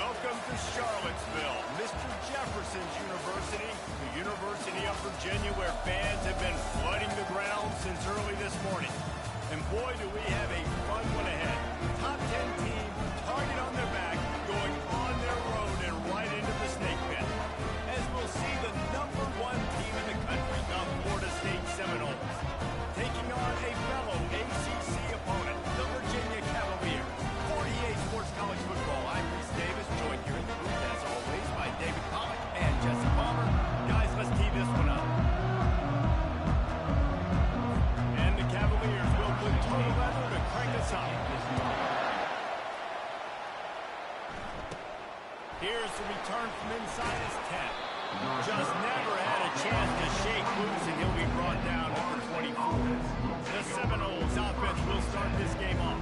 Welcome to Charlottesville, Mr. Jefferson's University, the University of Virginia, where fans have been flooding the ground since early this morning. And boy, do we have a fun one ahead. Top 10 team, target on their back, going on their road and right into the snake pit. As we'll see the #1 team in the country, the Florida State Seminoles, taking on a fellow ACC opponent, the Virginia Cavaliers. 48 Sports College Football. I'm Reese Davis, joined here in the booth, as always, by David Pollock and Jesse Palmer. Guys, let's tee this one up. And the Cavaliers will put total weather to crank us up. Here's the return from inside his 10. Just never had a chance to shake loose, and he'll be brought down number 24. The Seminoles offense will start this game off.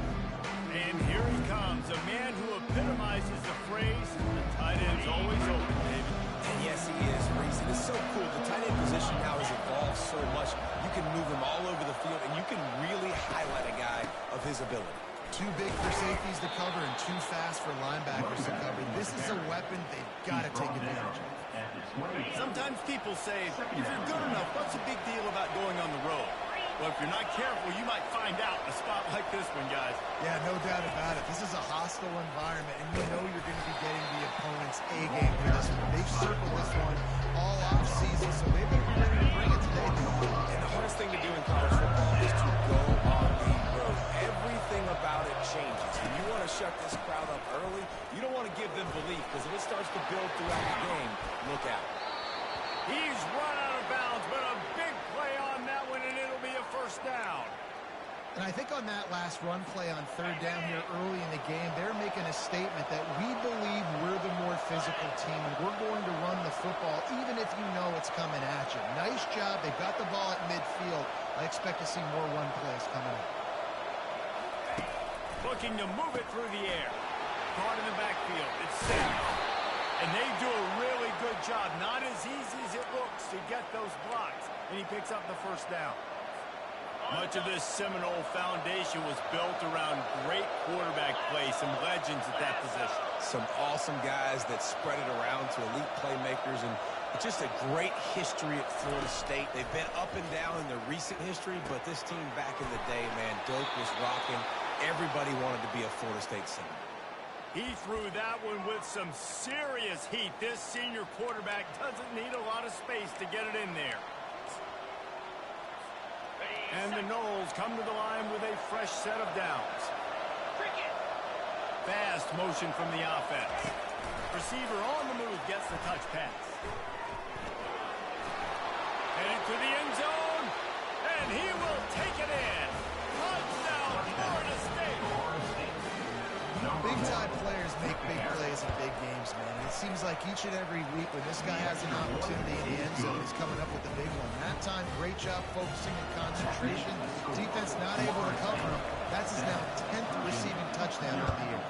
And here he comes, a man who epitomizes the phrase, the tight end's always open, baby. And yes, he is, Reese. It is so cool. The tight end position now has evolved so much. You can move him all over the field, and you can really highlight a guy of his ability. Too big for safeties to cover and too fast for linebackers to cover. This is a weapon they've got to take advantage of. Sometimes people say, if you're good enough, what's the big deal about going on the road? Well, if you're not careful, you might find out in a spot like this one, guys. Yeah, no doubt about it. This is a hostile environment, and you know you're going to be getting the opponent's A-game for this one. They've circled this one all off-season, so they've been ready to bring it today. And the hardest thing to do in college football is to go on the road. Everything about it changes. And you want to shut this crowd up early. You don't want to give them belief, because if it starts to build throughout the game, look out. He's run out of bounds, but a big play on that one, and it'll be a first down. And I think on that last run play on third down here early in the game, they're making a statement that we believe we're the more physical team, and we're going to run the football even if you know it's coming at you. Nice job. They've got the ball at midfield. I expect to see more run plays coming up. Looking to move it through the air. Caught in the backfield. It's safe. And they do a really good job. Not as easy as it looks to get those blocks. And he picks up the first down. Much of this Seminole foundation was built around great quarterback play. Some legends at that position. Some awesome guys that spread it around to elite playmakers. And it's just a great history at Florida State. They've been up and down in their recent history. But this team back in the day, man, Doak was rocking. Everybody wanted to be a Florida State Seminole. He threw that one with some serious heat. This senior quarterback doesn't need a lot of space to get it in there. And the Noles come to the line with a fresh set of downs. Fast motion from the offense. Receiver on the move gets the touch pass. Headed to the end zone, and he will take it in. Touchdown, Florida State. Big-time players make big plays in big games, man. It seems like each and every week when this guy has an opportunity in the end zone, he's coming up with a big one. That time, great job focusing and concentration. Defense not able to cover him. That's his now 10th receiving touchdown of the year.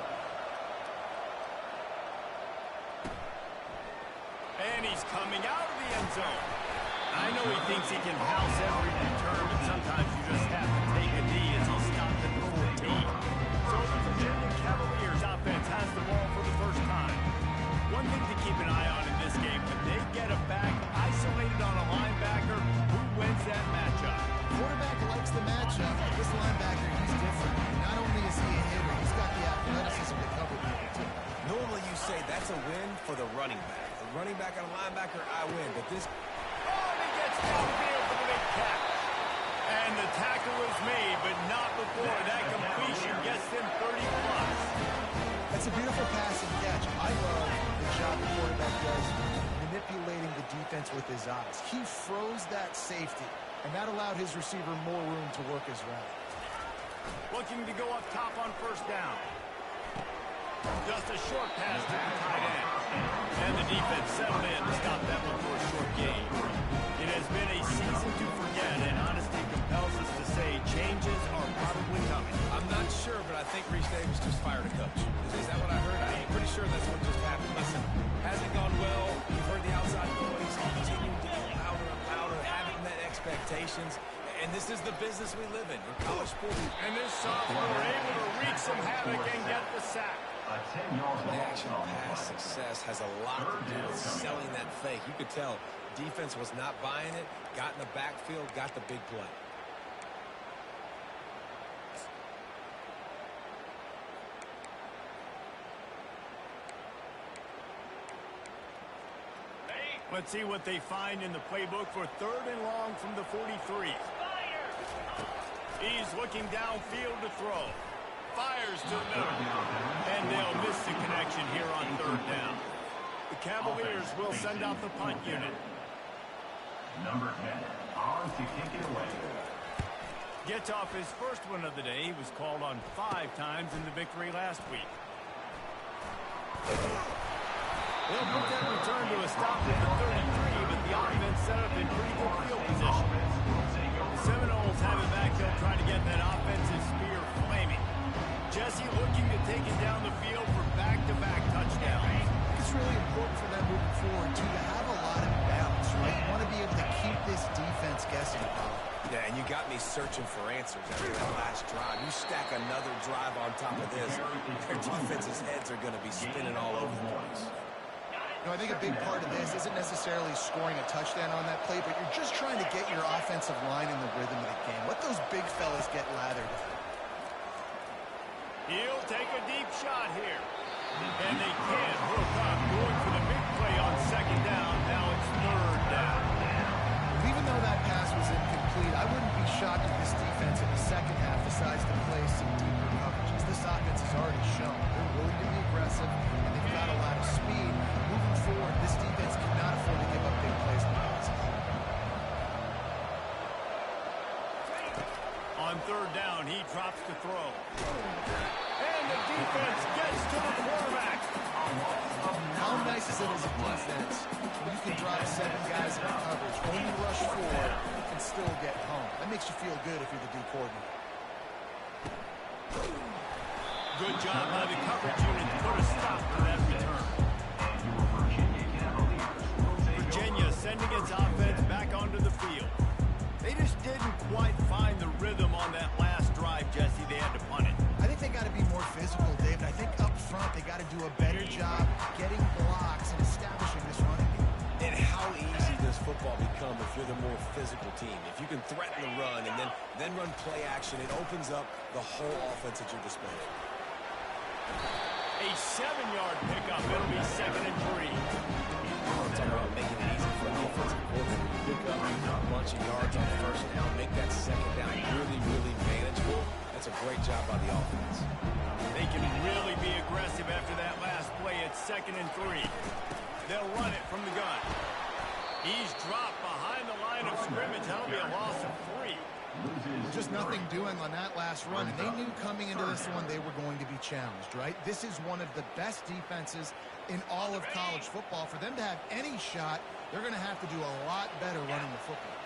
And he's coming out of the end zone. I know he thinks he can house every return, but sometimes you just have to take a knee as he stopped at the 14. So the Virginia Cavaliers offense has the ball for the first time. One thing to keep an eye on in this game, when they get a back isolated on a linebacker, who wins that matchup? Quarterback likes the matchup. This linebacker, he's different. Not only is he a hitter, he's got the athleticism to cover people too. Normally you say that's a win for the running back. The running back and a linebacker, I win. But this... Oh, he gets downfield for the big catch. And the tackle is made, but not before that completion gets them 30-plus. That's a beautiful pass and catch. I love the job the quarterback does manipulating the defense with his eyes. He froze that safety, and that allowed his receiver more room to work his route. Looking to go up top on first down. Just a short pass to the tight end. And the defense settled in to stop that one for a short gain. It has been a season to forget, and honesty compels us to say changes are probably coming. I'm not sure, but I think Reese Davis just fired a coach. Is that what I heard? I'm pretty sure that's what just happened. Listen, hasn't gone well. You've heard the outside noise. Continuing to get louder and louder, haven't met expectations. And this is the business we live in college sports. And this sophomore able to wreak some havoc and get the sack. Play-action pass success has a lot to do with selling that fake. You could tell defense was not buying it, got in the backfield, got the big play. Let's see what they find in the playbook for 3rd and long from the 43. He's looking downfield to throw. Fires to the middle. And they'll miss the connection here on 3rd down. The Cavaliers will send out the punt unit. Number 10, on to kick it away. Gets off his first one of the day. He was called on 5 times in the victory last week. They'll put that return to a stop at the 33, but the offense set up in pretty good field position. The Seminoles have it back. They'll try to get that offensive spear flaming. Jesse looking to take it down the field for back-to-back touchdowns. It's really important for them moving forward, too, to have a lot of balance, right? You want to be able to keep this defense guessing, Paul. Yeah, and you got me searching for answers after that last drive. You stack another drive on top of this, their defense's heads are going to be spinning all over the place. You know, I think a big part of this isn't necessarily scoring a touchdown on that play, but you're just trying to get your offensive line in the rhythm of the game. Let those big fellas get lathered. He'll take a deep shot here. And they can't hook up. Going for the big play on 2nd down. Now it's 3rd down. Even though that pass was incomplete, I wouldn't be shocked if this defense in the second half decides to play some deeper coverages. This offense has already shown they're willing to be aggressive, and they've got a lot of speed. Moving forward, this defense cannot afford to give up big plays like this. On 3rd down, he drops to throw. And the defense gets to the quarterback. How nice is it as a defense when you can drive 7 guys in coverage, only rush 4, and still get home? That makes you feel good if you're the D coordinator. Good job by the coverage unit to put a stop to that return. Virginia sending its offense back onto the field. They just didn't quite find the rhythm on that last drive, Jesse. They had to punt it. I think they got to be more physical, David. I think up front they got to do a better job getting blocks and establishing this running game. And how easy does football become if you're the more physical team? If you can threaten the run and then run play action, it opens up the whole offense at your disposal. A 7-yard pickup. It'll be 2nd and 3. Talk about making it easy for an offensive coordinator to pick up a bunch of yards on 1st down, make that 2nd down really, really manageable. That's a great job by the offense. They can really be aggressive after that last play. It's 2nd and 3. They'll run it from the gun. He's dropped behind the line of scrimmage. That'll be a loss of 3. Just nothing doing on that last run, and they knew coming into this one they were going to be challenged, right? This is one of the best defenses in all of college football. For them to have any shot, they're going to have to do a lot better running the football.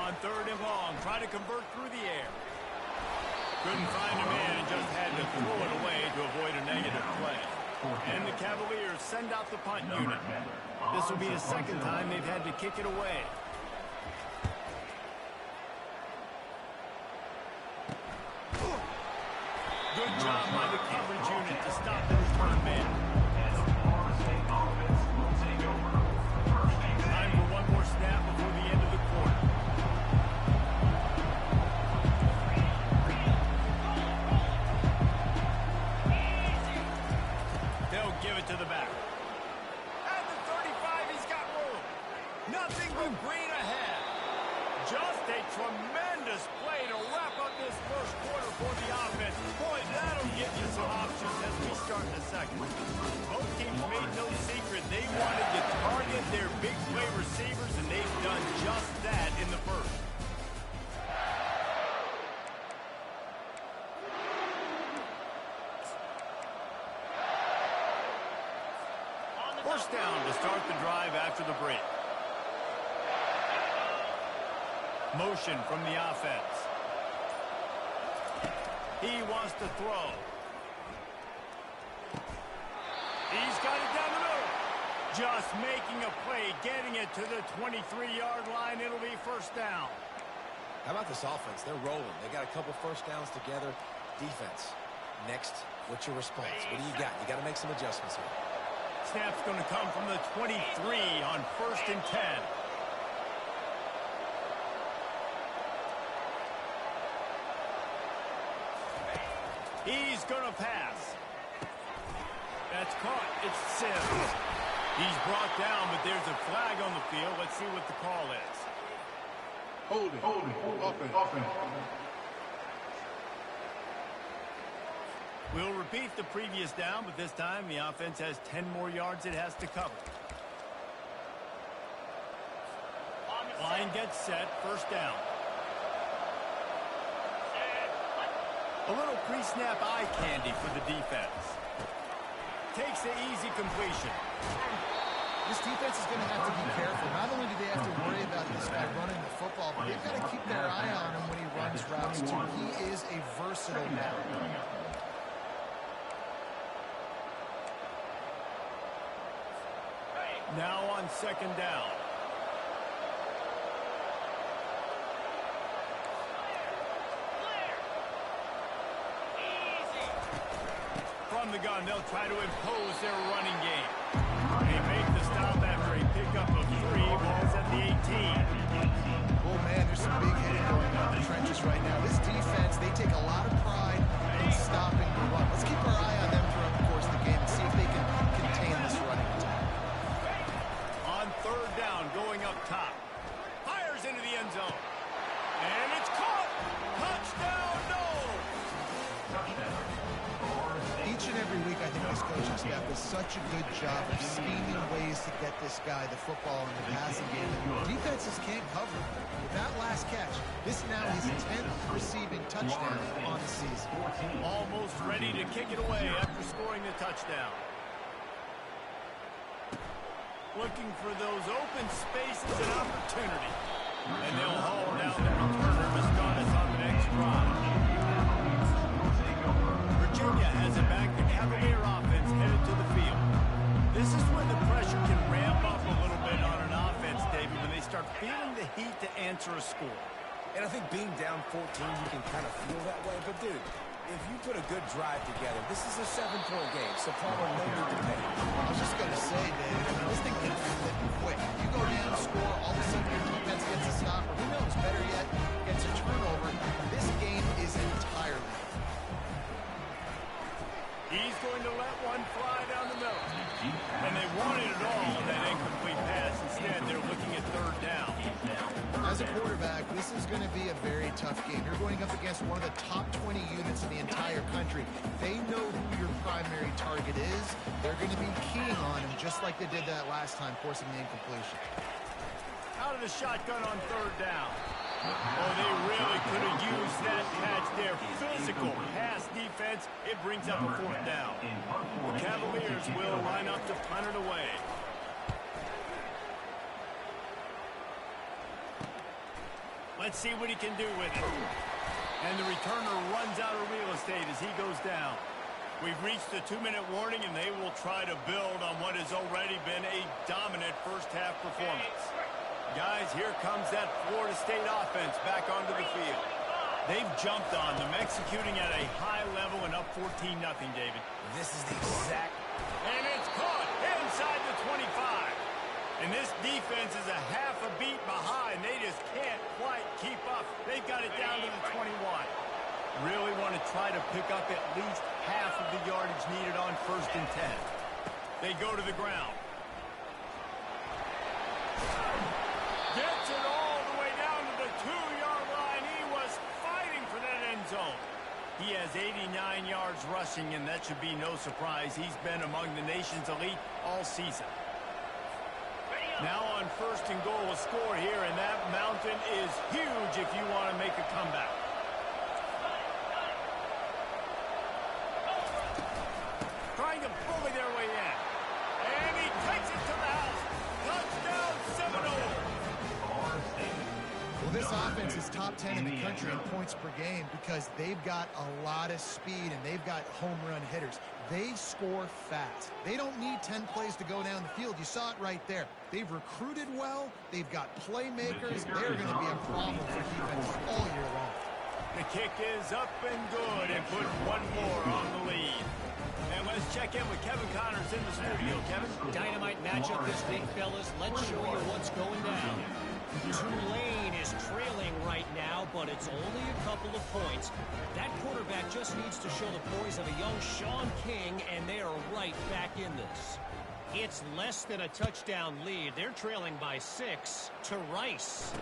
On 3rd and long, trying to convert through the air. Couldn't find a man and just had to throw it away to avoid a negative play. And the Cavaliers send out the punt unit. This will be the 2nd time they've had to kick it away. Good job by the coverage unit to stop the return man. Time for one more snap before the end of the quarter. They'll give it to the back. At the 35, he's got room. Nothing but green ahead. Just a tremendous play to wrap up this first quarter for the offense. Boy, that'll give you some options as we start in the 2nd. Both teams made no secret. They wanted to target their big play receivers, and they've done just that in the 1st. First down to start the drive after the break. Motion from the offense. He wants to throw. He's got it down the middle. Just making a play, getting it to the 23-yard line. It'll be 1st down. How about this offense? They're rolling. They got a couple 1st downs together. Defense, Next, what's your response? What do you got? You got to make some adjustments here. Snap's going to come from the 23 on 1st and 10. He's going to pass. That's caught. It's Sims. He's brought down, but there's a flag on the field. Let's see what the call is. Holding. Offense. We'll repeat the previous down, but this time the offense has 10 more yards it has to cover. Line gets set. First down. A little pre-snap eye candy for the defense. Takes the easy completion. This defense is going to have to be careful. Not only do they have to worry about this guy running the football, but they've got to keep their eye on him when he runs routes too. He is a versatile back. Now on 2nd down. From the gun, they'll try to impose their running game. They make the stop after a pickup of 3. Ball's at the 18. Oh, man, there's some big hitting going on in the trenches right now. This defense, they take a lot of pride in stopping the run. Let's keep our eye on them throughout the course of the game and see if they can contain this running attack. On 3rd down, going up top. Fires into the end zone. And it's caught. Touchdown, no! Each and every week, I think this coaching staff does such a good job of scheming ways to get this guy the football in the passing game. And defenses can't cover him. With that last catch, this now his 10th receiving touchdown on the season. Almost ready to kick it away after scoring the touchdown. Looking for those open spaces and opportunity. And they'll haul down the returner to start us on the next drive. Virginia has it back. The Cavalier offense headed to the field. This is when the pressure can ramp up a little bit on an offense, David, when they start feeling the heat to answer a score. And I think being down 14, you can kind of feel that way. But, dude, if you put a good drive together, this is a 7-point game, so Palmer, no need to pay. I was just going to say, David, I mean, this thing can flip quick. You go down, score, all of a sudden your defense gets a stop, or who knows, better yet, gets a turnover. This game is entirely. He's going to let one fly down the middle. And they wanted it all on that incomplete pass. Instead, they're looking at 3rd down. As a quarterback, this is going to be a very tough game. You're going up against one of the top 20 units in the entire country. They know who your primary target is. They're going to be keying on him just like they did that last time, forcing the incompletion. Out of the shotgun on 3rd down. Oh, they really could have used that catch there. Physical pass defense. It brings up a 4th down. The Cavaliers will line up to punt it away. Let's see what he can do with it. And the returner runs out of real estate as he goes down. We've reached the 2-minute warning, and they will try to build on what has already been a dominant first-half performance. Guys, here comes that Florida State offense back onto the field. They've jumped on them, executing at a high level and up 14-0, David. This is the exact... And it's caught inside the 25. And this defense is a half a beat behind. They just can't quite keep up. They've got it down to the 21. Really want to try to pick up at least half of the yardage needed on 1st and 10. They go to the ground. Gets it all the way down to the 2-yard line. He was fighting for that end zone. He has 89 yards rushing, and that should be no surprise. He's been among the nation's elite all season. Now on 1st and goal, a score here, and that mountain is huge if you want to make a comeback. Trying to bully their way in. And he takes it to the house. Touchdown, 7-0. Well, this offense is top 10 in the country in points per game because they've got a lot of speed and they've got home run hitters. They score fast. They don't need 10 plays to go down the field. You saw it right there. They've recruited well. They've got playmakers. They're going to be a problem for defenses all year long. The kick is up and good and puts one more on the lead. And let's check in with Kevin Connors in the studio. Kevin? Dynamite matchup this week, fellas. Let's show you what's going down. Tulane is trailing right now, but it's only a couple of points. That quarterback just needs to show the poise of a young Sean King, and they are right back in this. It's less than a touchdown lead. They're trailing by 6 to Rice.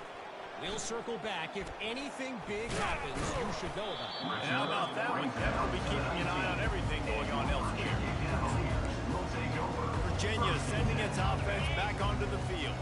We'll circle back. If anything big happens, you should know about it. And how about that one? Kevin will be keeping an eye on everything going on elsewhere. Virginia sending its offense back onto the field.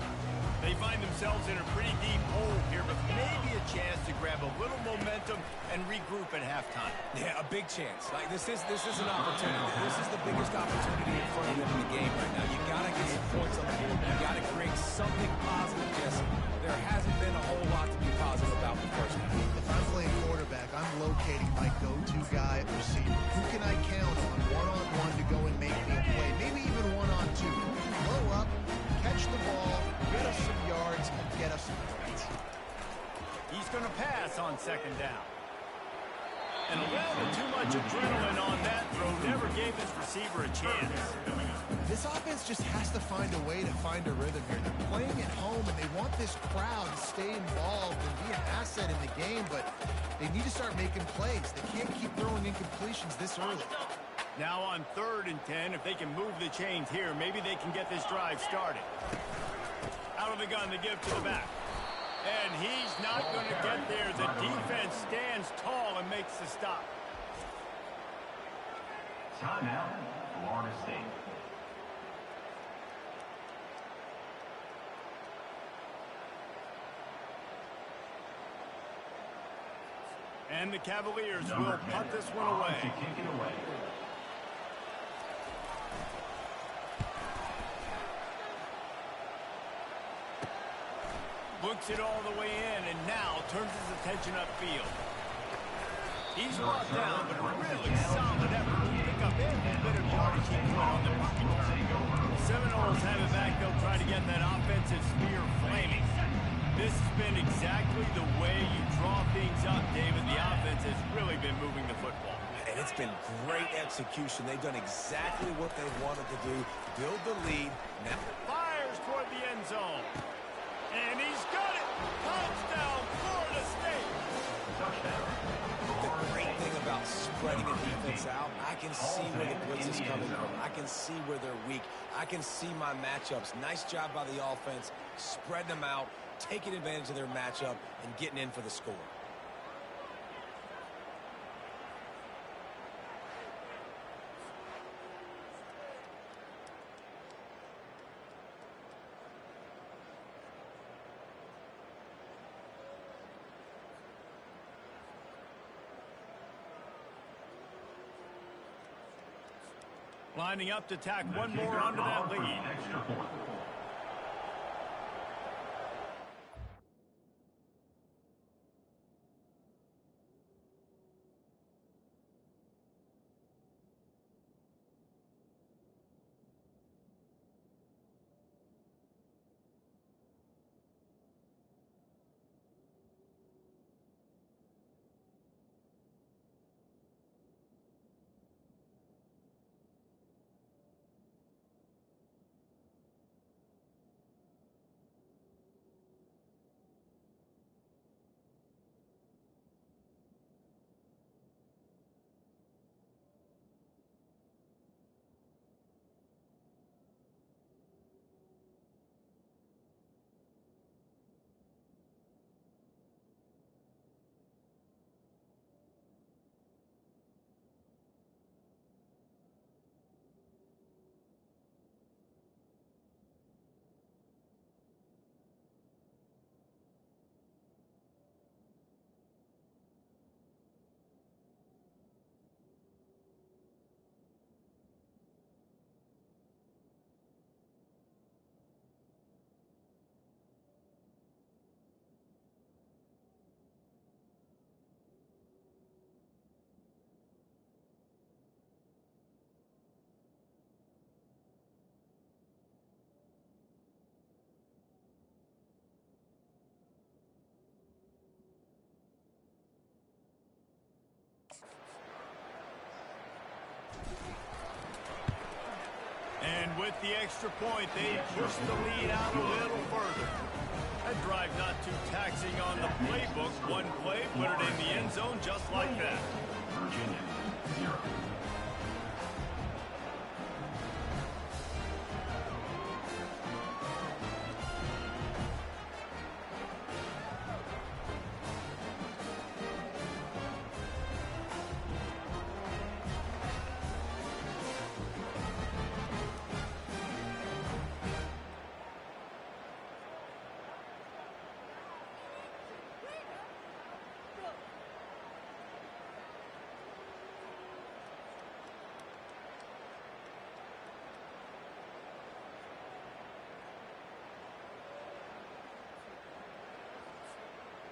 They find themselves in a pretty deep hole here, but maybe a chance to grab a little momentum and regroup at halftime. Yeah, a big chance. Like this is an opportunity. This is the biggest opportunity in front of them in the game right now. You got to get some points on the board. You got to create something positive, Jesse. There hasn't been a whole lot to be positive about the first half. If I'm playing quarterback, I'm locating my go-to guy at receiver. Who can I count on one-on-one to go and make me a play? Maybe even one-on-two. Who can blow up, catch the ball, get us some yards, and get us some points. He's going to pass on second down. And a little too much adrenaline on that throw never gave his receiver a chance. This offense just has to find a way to find a rhythm here. They're playing at home, and they want this crowd to stay involved and be an asset in the game, but they need to start making plays. They can't keep throwing incompletions this early. Now on 3rd and 10, if they can move the chains here, maybe they can get this drive started. Out of the gun, they give to the back. And he's not going to get there. The defense stands tall and makes the stop. Timeout, Florida State. And the Cavaliers will punt this one away. To kick it away. Looks it all the way in, and now turns his attention upfield. He's brought down, but a really solid effort to pick up every bit of yardage he could on the punt return. Seminoles have it back. They'll try to get that offensive spear flaming. This has been exactly the way you draw things up, David. The offense has really been moving the football. And it's been great execution. They've done exactly what they wanted to do. Build the lead. Now Fires toward the end zone. And he's got it. Touchdown, Florida State. the great thing about spreading a defense out, I can see where the blitz is coming from. I can see where they're weak. I can see my matchups. Nice job by the offense, spreading them out, taking advantage of their matchup, and getting in for the score. Lining up to tack one more onto that lead. Extra point. And with the extra point, they push the lead out a little further. That drive not too taxing on the playbook. One play, put it in the end zone just like that. Virginia, 0.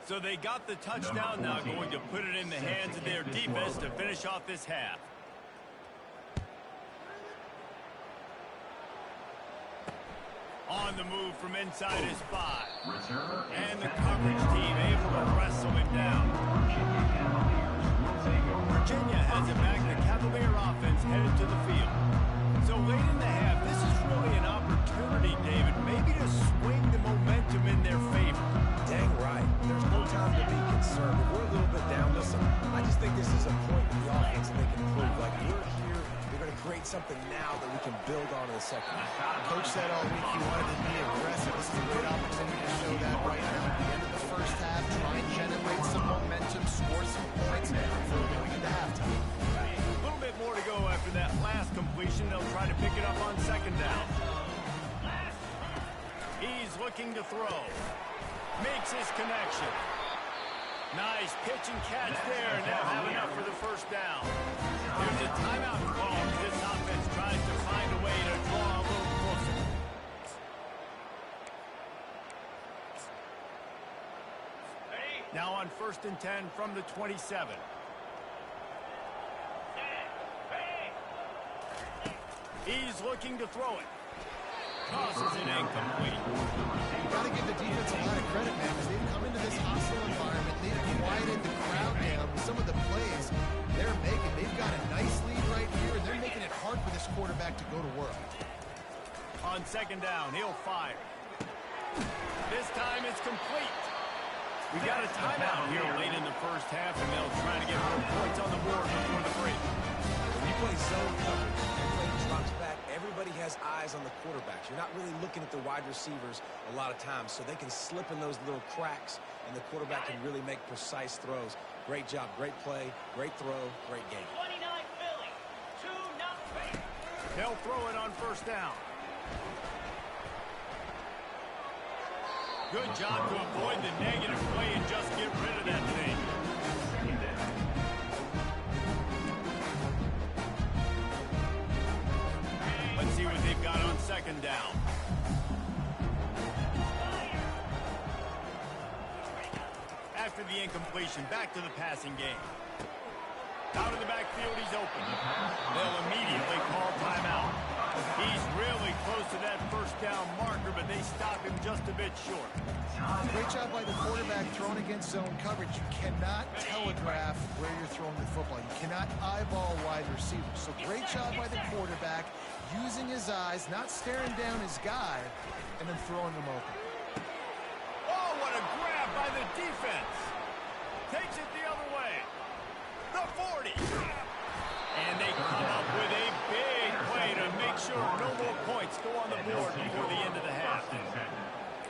So they got the touchdown, now going to put it in the hands of their defense to finish off this half. On the move from inside his 5. And the coverage team able to wrestle him down. Virginia has it back. The Cavalier offense headed to the field. So late in the half, this is really an opportunity, David, maybe to swing the momentum in their favor. Dang right. There's no time to be concerned. If we're a little bit down, listen, I just think this is a point in the offense that they can improve. Like, we're here, they're going to create something now that we can build on in the second half. Coach said all week he wanted to be aggressive. This is a great opportunity to show that right now. At the end of the first half, try and generate some momentum, score some points before going into halftime. A little bit more to go after that last completion. They'll try to pick it up on second down. He's looking to throw. Makes his connection. Nice pitch and catch there. Now have enough for the first down. There's a timeout call as this offense tries to find a way to draw a little closer. Now on 1st and 10 from the 27. He's looking to throw it. Tosses it incomplete. You got to give the defense a lot of credit, man, because they've come into this hostile environment. They've quieted the crowd down with some of the plays they're making. They've got a nice lead right here, and they're making it hard for this quarterback to go to work. On second down, he'll fire. This time it's complete. We got a timeout here late in the first half, and they'll try to get more points on the board before the break. When you play zone coverage, everybody drops back, everybody has eyes on the quarterbacks. You're not really looking at the wide receivers a lot of times, so they can slip in those little cracks, and the quarterback can really make precise throws. Great job, great play, great throw, great game. 29 Philly, 2-0. They'll throw it on first down. Good job to avoid the negative play and just get rid of that thing. Let's see what they've got on second down. After the incompletion, back to the passing game. Out of the backfield, he's open. They'll immediately call timeout. He's really close to that first down marker, but they stop him just a bit short. Great job by the quarterback throwing against zone coverage. You cannot telegraph where you're throwing the football. You cannot eyeball wide receivers. So great job by the quarterback using his eyes, not staring down his guy, and then throwing them open. Oh, what a grab by the defense. Takes it the other way. The 40. And they come up with a big play to make sure no more points go on the board before the end of the half.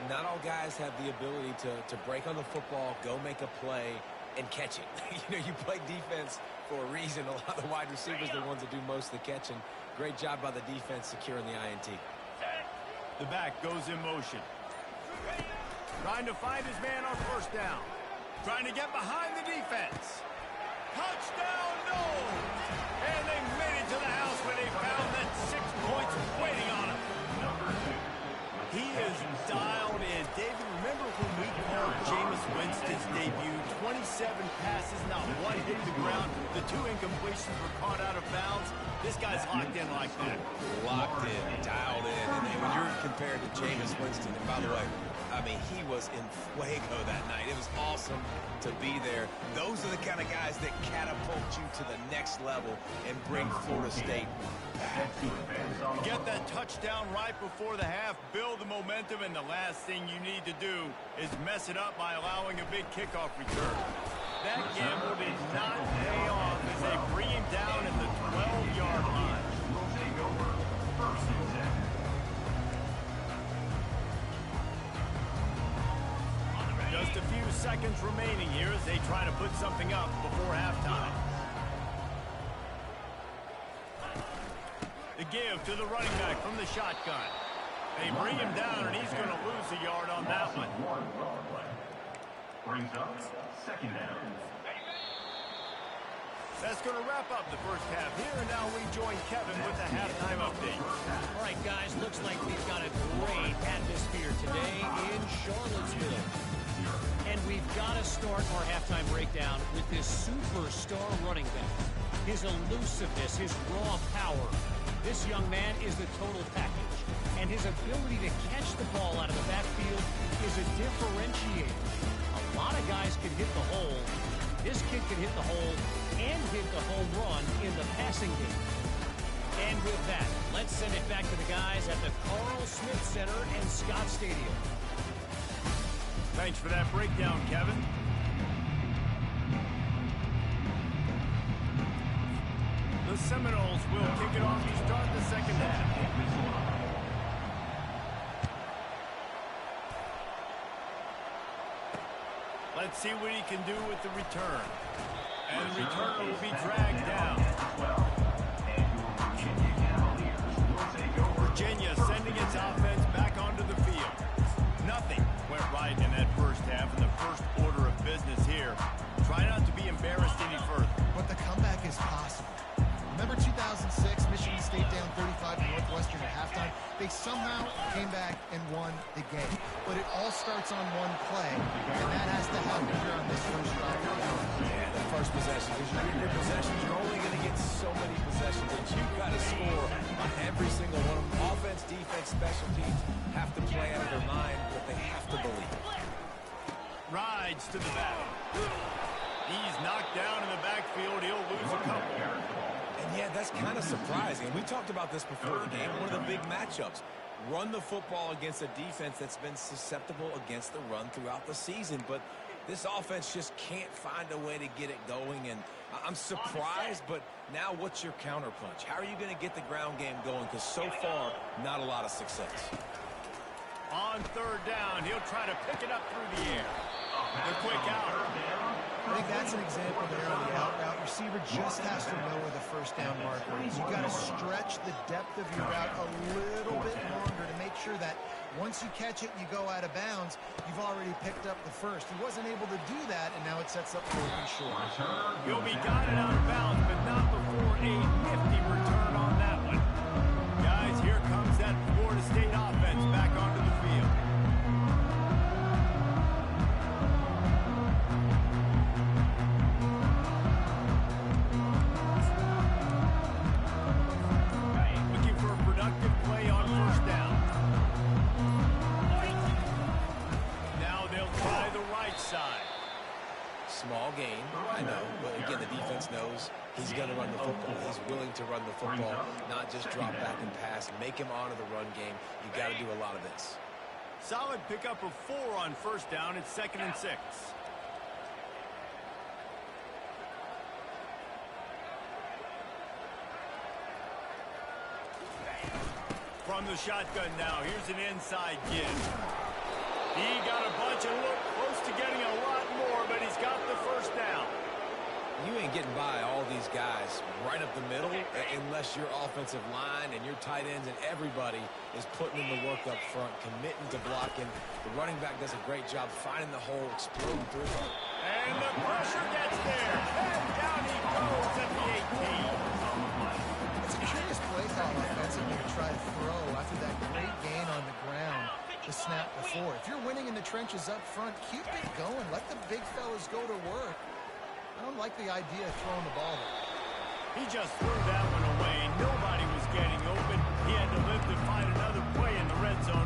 Not all guys have the ability to break on the football, go make a play, and catch it. You play defense for a reason. A lot of the wide receivers are the ones that do most of the catching. Great job by the defense securing the INT. The back goes in motion. Trying to find his man on first down. Trying to get behind the defense. Touchdown, no! And they made it to the house where they found that 6 points waiting on him. He is dialed in. David, remember when we called Jameis Winston's debut? 27 passes, not one hit the ground. The 2 incompletions were caught out of bounds. This guy's locked in like that. Locked in, dialed in. And when you're compared to Jameis Winston. And by the way, I mean, he was in fuego that night. It was awesome to be there. Those are the kind of guys that catapult you to the next level and bring Florida State back. Get that touchdown right before the half, build the momentum, and the last thing you need to do is mess it up by allowing a big kickoff return. That gamble did not pay off as they bring him down at the 12-yard line. Will take over first and 10. Just a few seconds remaining here as they try to put something up before halftime. The give to the running back from the shotgun. They bring him down, and he's going to lose a yard on that one. Brings up second down. That's going to wrap up the first half here, and now we join Kevin with the halftime update. All right, guys, looks like we've got a great atmosphere today in Charlottesville. And we've got to start our halftime breakdown with this superstar running back. His elusiveness, his raw power. This young man is the total package. And his ability to catch the ball out of the backfield is a differentiator. A lot of guys can hit the hole. This kid can hit the hole and hit the home run in the passing game. And with that, let's send it back to the guys at the Carl Smith Center and Scott Stadium. Thanks for that breakdown, Kevin. The Seminoles will kick it off to start the second half. Let's see what he can do with the return. And the return will be dragged down. Virginia sending its offense back onto the field. Nothing went right in that first half, and the first order of business here. Try not to be embarrassed any further. But the comeback is possible. Remember 2006, Michigan State down 35 to Northwestern at halftime? They somehow came back and won the game. But it all starts on one play, and that has to happen here on this first drive. Yeah, that first possession. Because you get possessions, you're only going to get so many possessions, and you've got to score on every single one of them. Offense, defense, special teams have to play out of their mind, but they have to believe. Rides to the back. He's knocked down in the backfield. He'll lose a couple. And yeah, that's kind of surprising. We talked about this before the game. One of the big matchups. Run the football against a defense that's been susceptible against the run throughout the season. But this offense just can't find a way to get it going. And I'm surprised, but now what's your counterpunch? How are you going to get the ground game going? Because so far, not a lot of success. On third down, he'll try to pick it up through the air. The quick out. I think that's an example there on the out route. Receiver just has to know where the first down marker is. You've got to stretch the depth of your route a little bit longer to make sure that once you catch it and you go out of bounds, you've already picked up the first. He wasn't able to do that, and now it sets up fourth and short. He'll be guided out of bounds, but not before a nifty return on that one. Guys, here comes that Florida State offense back onto the field. Looking for a productive play on first down. Now they'll try the right side. Small gain, I know, but again, the defense knows he's going to run the football. He's willing to run the football, not just drop back and pass, make him honor the run game. You've got to do a lot of this. Solid pickup of 4 on first down. It's 2nd and 6. From the shotgun now, here's an inside give. He got a bunch and looked close to getting a lot more, but he's got the first down. You ain't getting by all these guys right up the middle unless your offensive line and your tight ends and everybody is putting in the work up front, committing to blocking. The running back does a great job finding the hole, exploding through it. And the pressure gets there. And down he goes at the 18. It's a curious play call offensively to try to throw after that great gain on the ground the snap before. If you're winning in the trenches up front, keep it going. Let the big fellas go to work. I don't like the idea of throwing the ball there. He just threw that one away. Nobody was getting open. He had to live to find another play in the red zone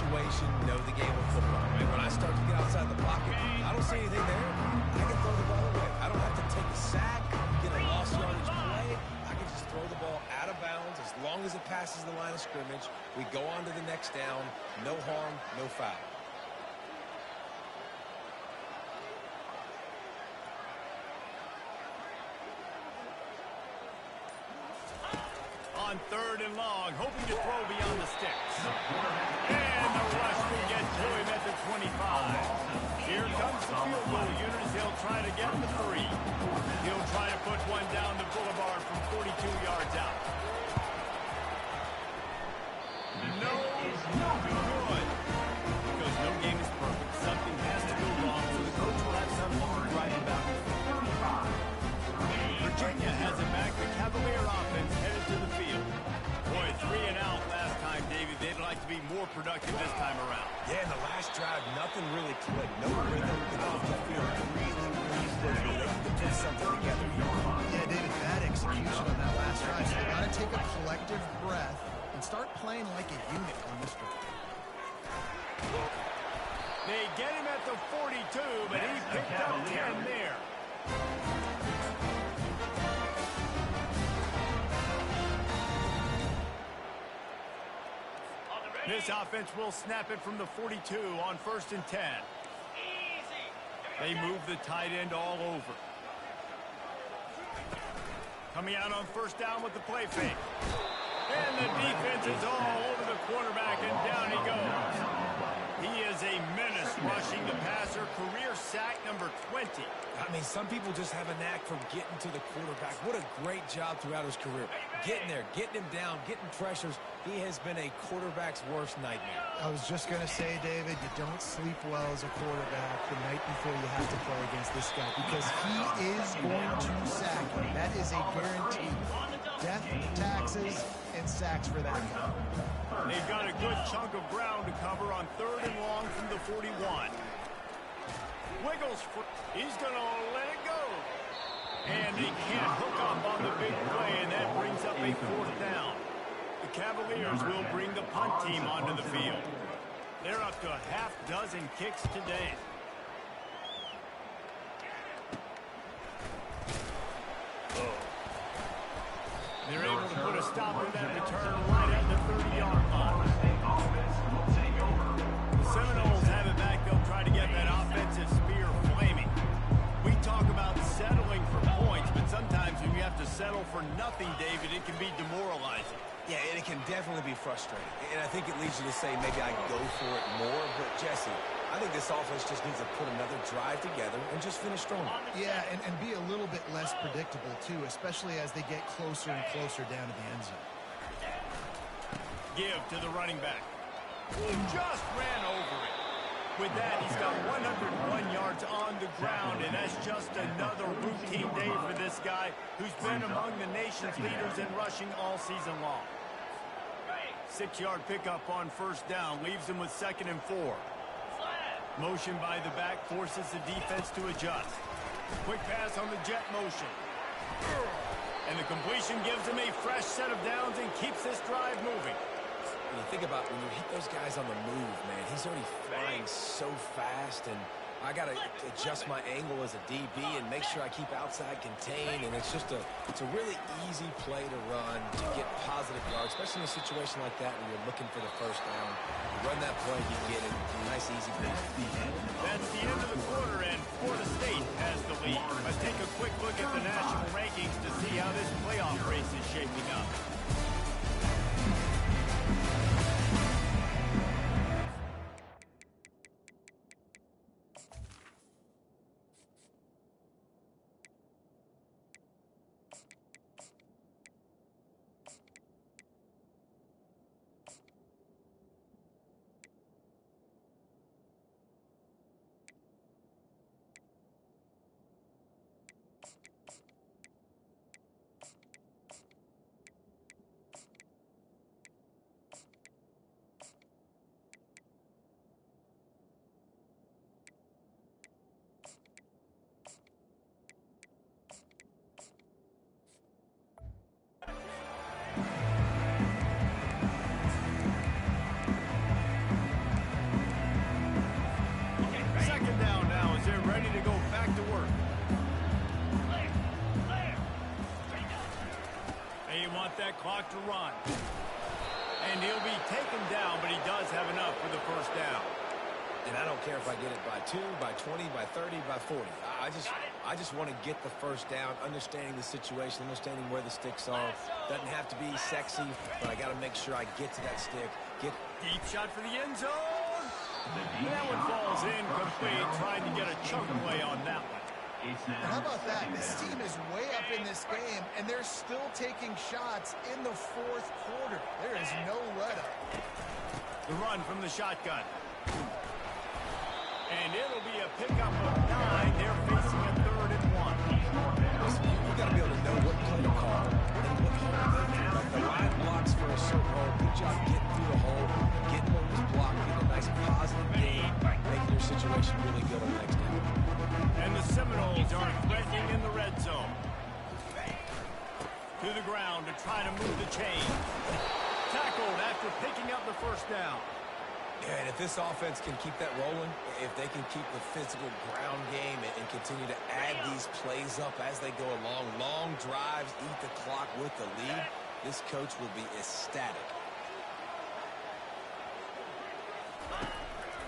situation, know the game of football. And when I start to get outside the pocket, I don't see anything there. I can throw the ball away. I don't have to take a sack, get a lost yardage play. I can just throw the ball out of bounds as long as it passes the line of scrimmage. We go on to the next down. No harm, no foul. On 3rd and long, hoping to throw beyond the sticks. And the rush will get to him at the 25. Here comes the field goal unit as he'll try to get the 3. He'll try to put one down the boulevard from 42 yards out. No good. Because no game is perfect. Something has to go wrong, so the coach will have something to write about. Virginia has it back. The Cavalier offense headed to the field. Boy, 3 and out last time, David. They'd like to be more productive this time around. Yeah, in the last drive, nothing really clicked. No rhythm. Get off the field really quickly. They need to put something together. Yeah, David, bad execution on that last drive. So you got to take a collective breath and start playing like a unit on this one. They get him at the 42, but he picked up 10 there. This offense will snap it from the 42 on 1st and 10. They move the tight end all over. Coming out on 1st down with the play fake. And the defense is all over the quarterback, and down he goes. He is a menace rushing the passer. Career sack number 20. I mean, some people just have a knack for getting to the quarterback. What a great job throughout his career. Getting there, getting him down, getting pressures. He has been a quarterback's worst nightmare. I was just going to say, David, you don't sleep well as a quarterback the night before you have to play against this guy because he is going to sack you. That is a guarantee. Death, taxes, and sacks for that guy. They've got a good chunk of ground to cover on 3rd and long from the 41. Wiggles, he's going to let it go. And they can't hook up on the big play, and that brings up a 4th down. The Cavaliers will bring the punt team onto the field. They're up to a half dozen kicks today. They're able to put a stop to that return right at the 30-yard line. The Seminoles have it back. They'll try to get that offensive spear flaming. We talk about settling for points, but sometimes when you have to settle for nothing, David, it can be demoralizing. Yeah, and it can definitely be frustrating. And I think it leads you to say maybe I go for it more. But, Jesse, I think this offense just needs to put another drive together and just finish strong. Yeah, and be a little bit less predictable, too, especially as they get closer and closer down to the end zone. Give to the running back. Who just ran over it. With that, he's got 101 yards on the ground, and that's just another routine day for this guy who's been among the nation's leaders in rushing all season long. 6-yard pickup on 1st down, leaves him with 2nd and 4. Motion by the back forces the defense to adjust. Quick pass on the jet motion. And the completion gives him a fresh set of downs and keeps this drive moving. When you think about when you hit those guys on the move, man, he's already flying so fast, and I got to adjust my angle as a DB and make sure I keep outside contained, and it's a really easy play to run to get positive yards, especially in a situation like that when you're looking for the 1st down. You run that play, you get it. Nice, easy play. That's the end of the quarter, and Florida State has the lead. Let's take a quick look at the national rankings to see how this playoff race is shaping up. have to run. And he'll be taken down, but he does have enough for the first down. And I don't care if I get it by 2, by 20, by 30, by 40. I just want to get the first down, understanding the situation, understanding where the sticks are. Doesn't have to be sexy, but I got to make sure I get to that stick. Deep shot for the end zone. That one falls incomplete, trying to get a chunk play on that one. How about that? This team is way up in this game, and they're still taking shots in the fourth quarter. There is no let-up. The run from the shotgun. And it'll be a pickup of 9. They're facing a 3rd and 1. Listen, you got to be able to know what play to call and what hole to go through. Like the line blocks for a certain hole. Good job getting through the hole, getting what was blocked, getting a nice positive gain, making your situation really good on the next down. And the Seminoles are threatening in the red zone. To the ground to try to move the chain. Tackled after picking up the first down. Yeah, and if this offense can keep that rolling, if they can keep the physical ground game and continue to add these plays up as they go along, long drives, eat the clock with the lead, this coach will be ecstatic.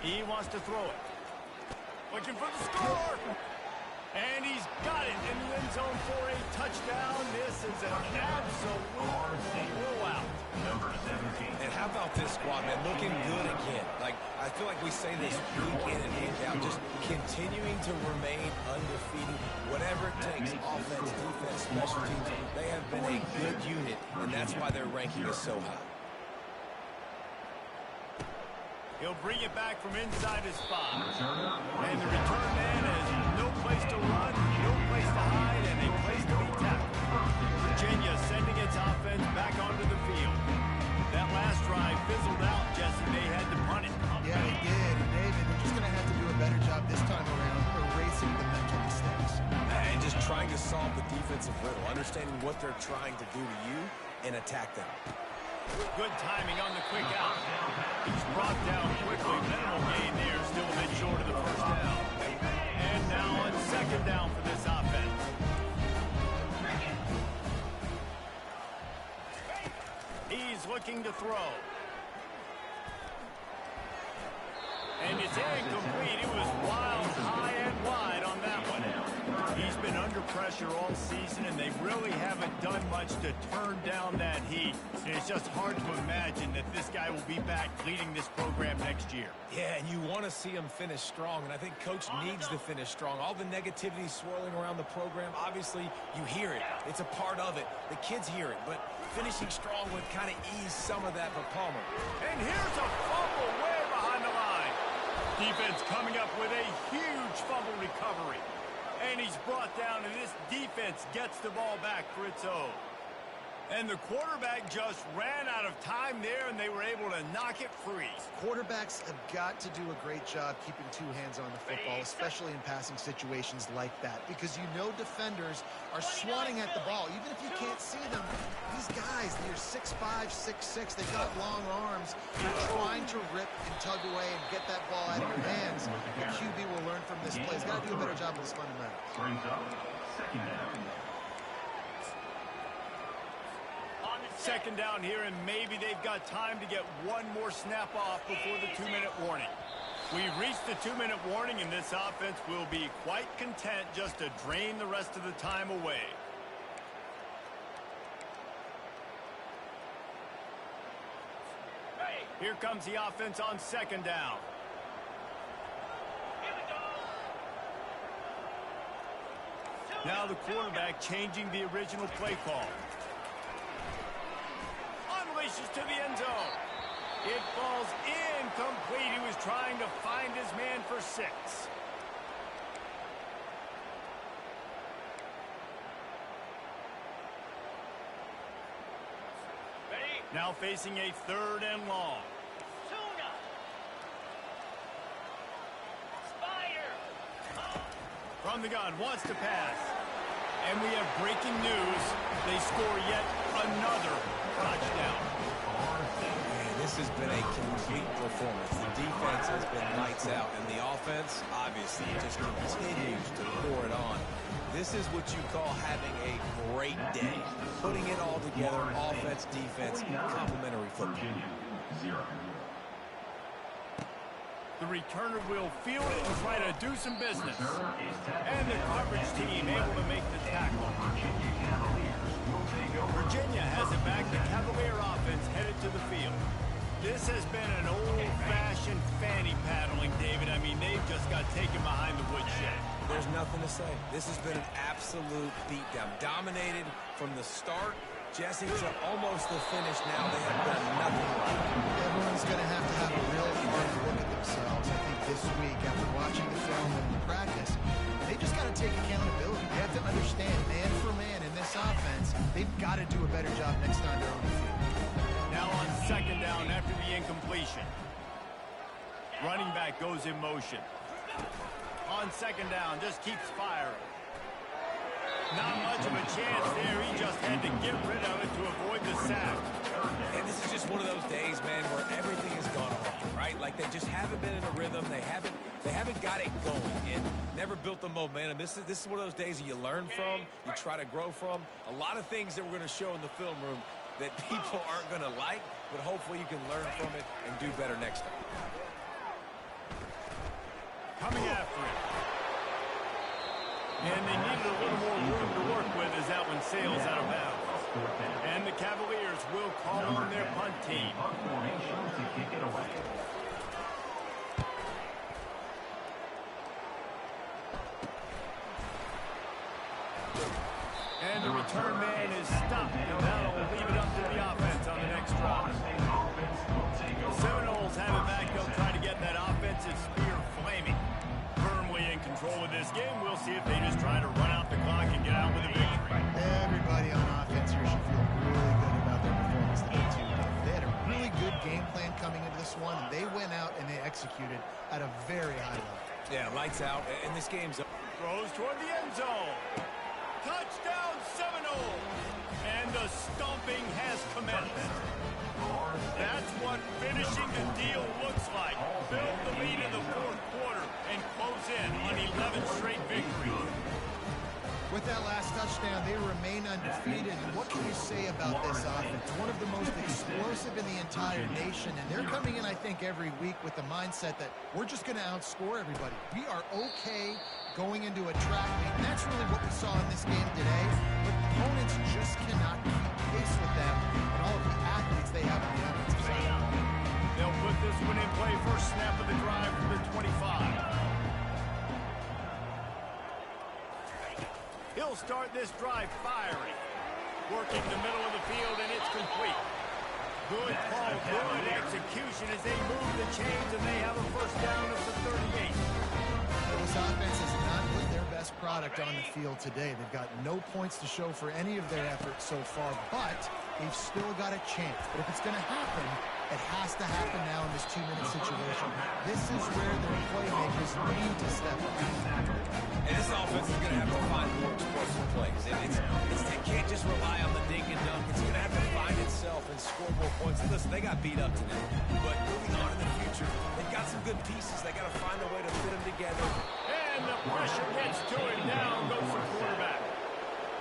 He wants to throw it. Looking for the score. And he's got it in the end zone for a touchdown. This is an absolute blowout. Number 17. And how about this squad, man? Looking good again. Like, I feel like we say this week in and week out, just continuing to remain undefeated. Whatever it takes, offense, defense, special teams, they have been a good unit, and that's why their ranking is so high. He'll bring it back from inside his spot. And the return man has no place to run, no place to hide, and a place to be tackled. Virginia sending its offense back onto the field. That last drive fizzled out, Jesse. They had to punt it. Yeah, they did. And David, they're just going to have to do a better job this time around erasing the mental mistakes. And just trying to solve the defensive riddle, understanding what they're trying to do to you and attack them. Good timing on the quick out. He's brought down quickly. Minimal gain there. Still a bit short of the first down. And now on 2nd down for this offense. He's looking to throw. And it's incomplete. It was wild, high and wide on that one. He's been under pressure all season, and they really haven't done much to turn down that heat. And it's just hard to imagine that this guy will be back leading this program next year. Yeah, and you want to see him finish strong, and I think Coach needs to finish strong. All the negativity swirling around the program, obviously, you hear it. It's a part of it. The kids hear it, but finishing strong would kind of ease some of that for Palmer. And here's a fumble way behind the line. Defense coming up with a huge fumble recovery. And he's brought down, and this defense gets the ball back for its own. And the quarterback just ran out of time there, and they were able to knock it free. Quarterbacks have got to do a great job keeping 2 hands on the football, especially in passing situations like that, because you know defenders are swatting at the ball. Even if you can't see them, these guys, they're 6'5", 6'6", they've got long arms. They're trying to rip and tug away and get that ball out of your hands. The QB will learn from this play. He's got to do a better job with his fundamentals. Brings up 2nd down. 2nd down here, and maybe they've got time to get one more snap off before the 2-minute warning. We've reached the 2-minute warning, and this offense will be quite content just to drain the rest of the time away. Here comes the offense on 2nd down. Now the quarterback changing the original play call. Unleashes to the end zone. It falls incomplete. He was trying to find his man for 6. Now facing a 3rd and long. From the gun, wants to pass. And we have breaking news. They score yet another touchdown. Man, this has been a complete performance. The defense has been lights out, and the offense, obviously, just continues to pour it on. This is what you call having a great day. Putting it all together, offense, defense, complementary football. Virginia, 0. The returner will field it and try to do some business. And the coverage team able to make the tackle. Virginia has it back. The Cavalier offense headed to the field. This has been an old-fashioned fanny paddling, David. I mean, they've just got taken behind the woodshed. There's nothing to say. This has been an absolute beatdown. Dominated from the start, Jesse, to almost the finish now. They have done nothing right. Everyone's going to have a real hard look at themselves, I think, this week after watching the film and practice. They just got to take accountability. They have to understand, man for man in this offense, they've got to do a better job next time they're on the field. Now on second down after the incompletion. Running back goes in motion. On second down, just keeps firing. Not much of a chance there. He just had to get rid of it to avoid the sack. And this is just one of those days, man, where everything has gone wrong, right? Like they just haven't been in a rhythm. They haven't got it going. It never built the momentum. This is one of those days that you learn from, you try to grow from. A lot of things that we're going to show in the film room that people aren't going to like, but hopefully you can learn from it and do better next time. Coming after it. And they needed a little more room to work with as that one sails out of bounds. And the Cavaliers will call on their punt team. Formation to kick it away. And the return man is stopped. And that'll leave it up to the offense on the next drive. Seminoles have it back. They'll try to get that offensive spear flaming. Firmly in control of this game. We'll see if they just try to run out the clock and get out with a victory. Everybody on offense here should feel really good about their performance today, too. They had a really good game plan coming into this one, and they went out and they executed at a very high level. Yeah, lights out, and this game's up. Throws toward the end zone. Touchdown Seminoles! And the stomping has commenced. That's what finishing the deal looks like. Build the lead in the fourth quarter and close in on 11 straight victories. With that last touchdown, they remain undefeated. And what can you say about this offense? One of the most explosive in the entire nation. And they're coming in, I think, every week with the mindset that we're just going to outscore everybody. We are okay going into a track meet. And that's really what we saw in this game today. But opponents just cannot keep pace with them and all of the athletes they have on the offensive side. They'll put this one in play. First snap of the drive from the 25. He'll start this drive firing. Working the middle of the field, and it's complete. Good call, good execution as they move the chains, and they have a first down of the 38. This offense has not put their best product on the field today. They've got no points to show for any of their efforts so far, but they've still got a chance. But if it's going to happen, it has to happen now in this 2-minute situation. This is where their playmakers need to step up. And this offense is going to have to find more explosive plays. It can't just rely on the dink and dunk. It's going to have to find itself and score more points. And listen, they got beat up today. But moving on in the future, they've got some good pieces. They got to find a way to fit them together. And the pressure gets to him. Down goes the quarterback.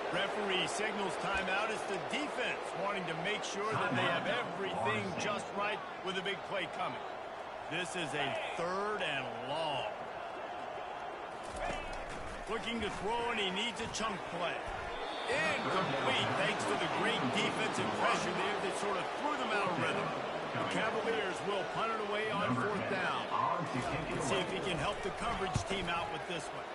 Referee signals timeout. It's the defense wanting to make sure that they have everything just right with a big play coming. This is a 3rd and long. Looking to throw, and he needs a chunk play. Incomplete, thanks to the great defensive pressure there that sort of threw them out of rhythm. The Cavaliers will punt it away on 4th down. Let's see if he can help the coverage team out with this one.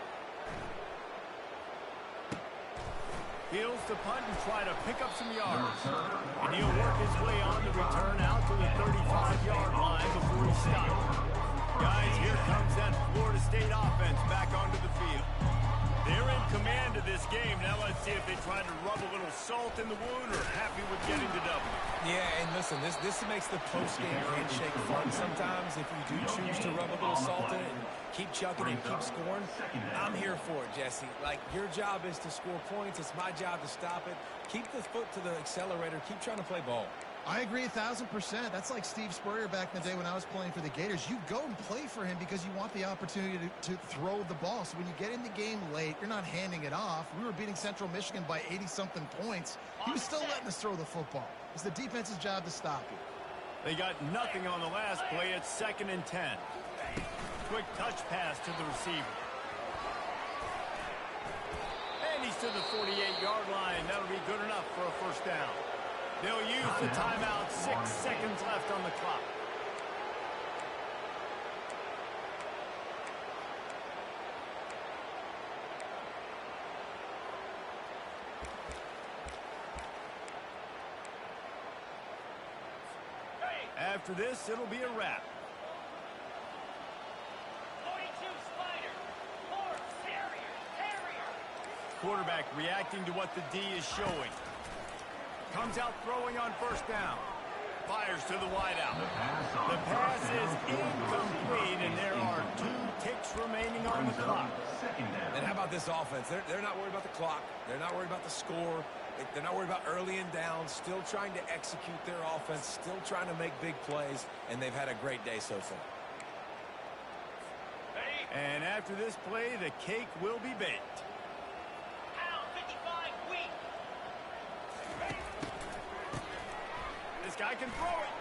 He'll to punt and try to pick up some yards. And he'll work his way on the return out to the 35-yard line before he stops. Guys, here comes that Florida State offense back onto the field. They're in command of this game. Now let's see if they try to rub a little salt in the wound or happy with getting the W. Yeah, and listen, this makes the post-game handshake fun sometimes if you do choose to rub a little salt in it and keep chucking and keep scoring. I'm here for it, Jesse. Like, your job is to score points. It's my job to stop it. Keep the foot to the accelerator. Keep trying to play ball. I agree 1,000%. That's like Steve Spurrier back in the day when I was playing for the Gators. You go and play for him because you want the opportunity to throw the ball. So when you get in the game late, you're not handing it off. We were beating Central Michigan by 80-something points. He was still letting us throw the football. It's the defense's job to stop you. They got nothing on the last play. It's 2nd and 10. Quick touch pass to the receiver. And he's to the 48-yard line. That'll be good enough for a first down. They'll use the timeout. 6 seconds left on the clock. After this, it'll be a wrap. 42 Spider. 4 Terrier. Quarterback reacting to what the D is showing. Comes out throwing on first down. Fires to the wideout. The pass is incomplete, and there are 2 ticks remaining on the clock. And how about this offense? They're not worried about the clock. They're not worried about the score. They're not worried about early and down. Still trying to execute their offense. Still trying to make big plays. And they've had a great day so far. And after this play, the cake will be baked. Pound 55 weak. This guy can throw it.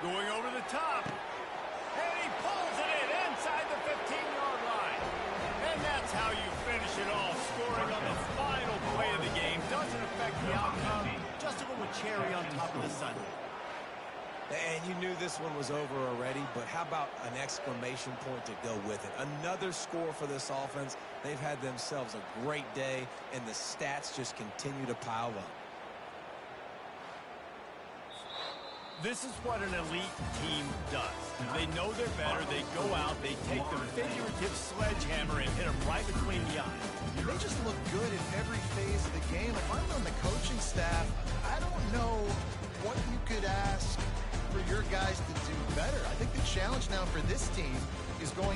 Going over the top. And he pulls it in inside the 15-yard line. And that's how you finish it off. Scoring on the final play of the game doesn't affect the outcome. Just a little cherry on top of the sundae. And you knew this one was over already, but how about an exclamation point to go with it? Another score for this offense. They've had themselves a great day, and the stats just continue to pile up. This is what an elite team does. They know they're better. They go out. They take the figurative sledgehammer and hit them right between the eyes. They just look good in every phase of the game. If I'm on the coaching staff, I don't know what you could ask for your guys to do better. I think the challenge now for this team is going